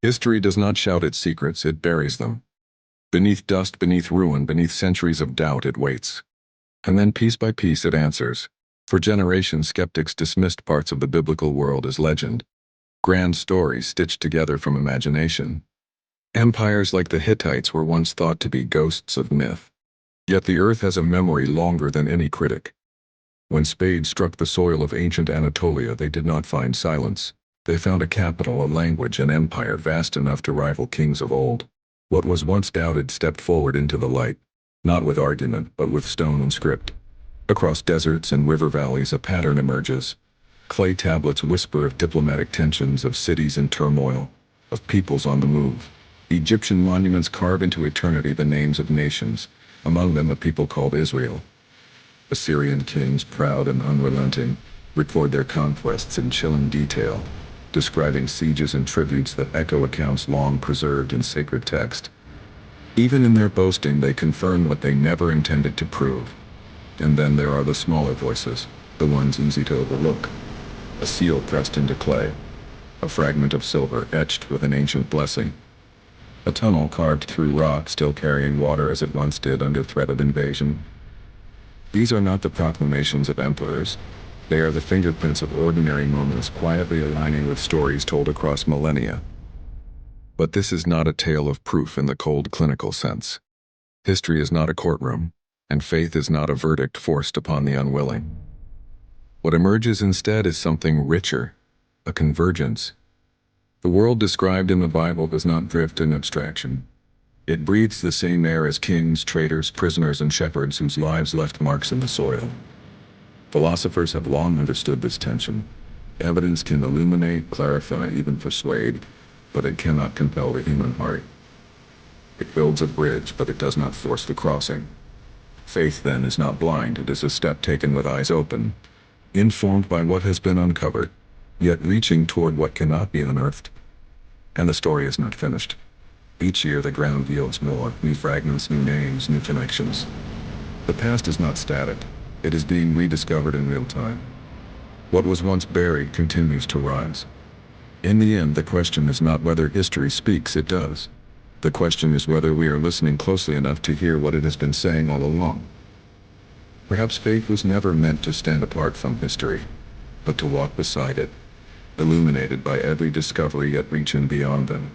History does not shout its secrets, it buries them. Beneath dust, beneath ruin, beneath centuries of doubt, it waits. And then piece by piece it answers. For generations, skeptics dismissed parts of the biblical world as legend, grand stories stitched together from imagination. Empires like the Hittites were once thought to be ghosts of myth. Yet the earth has a memory longer than any critic. When spades struck the soil of ancient Anatolia, they did not find silence. They found a capital, a language, an empire vast enough to rival kings of old. What was once doubted stepped forward into the light, not with argument, but with stone and script. Across deserts and river valleys a pattern emerges. Clay tablets whisper of diplomatic tensions, of cities in turmoil, of peoples on the move. Egyptian monuments carve into eternity the names of nations, among them a people called Israel. Assyrian kings, proud and unrelenting, record their conquests in chilling detail, describing sieges and tributes that echo accounts long preserved in sacred text. Even in their boasting, they confirm what they never intended to prove. And then there are the smaller voices, the ones easy to overlook. A seal pressed into clay, a fragment of silver etched with an ancient blessing, a tunnel carved through rock still carrying water as it once did under threat of invasion. These are not the proclamations of emperors. They are the fingerprints of ordinary moments quietly aligning with stories told across millennia. But this is not a tale of proof in the cold clinical sense. History is not a courtroom, and faith is not a verdict forced upon the unwilling. What emerges instead is something richer, a convergence. The world described in the Bible does not drift in abstraction. It breathes the same air as kings, traders, prisoners, and shepherds whose lives left marks in the soil. Philosophers have long understood this tension. Evidence can illuminate, clarify, even persuade, but it cannot compel the human heart. It builds a bridge, but it does not force the crossing. Faith, then, is not blind, it is a step taken with eyes open, informed by what has been uncovered, yet reaching toward what cannot be unearthed. And the story is not finished. Each year the ground yields more, new fragments, new names, new connections. The past is not static. It is being rediscovered in real time. What was once buried continues to rise. In the end, the question is not whether history speaks, it does. The question is whether we are listening closely enough to hear what it has been saying all along. Perhaps faith was never meant to stand apart from history, but to walk beside it, illuminated by every discovery yet reaching beyond them.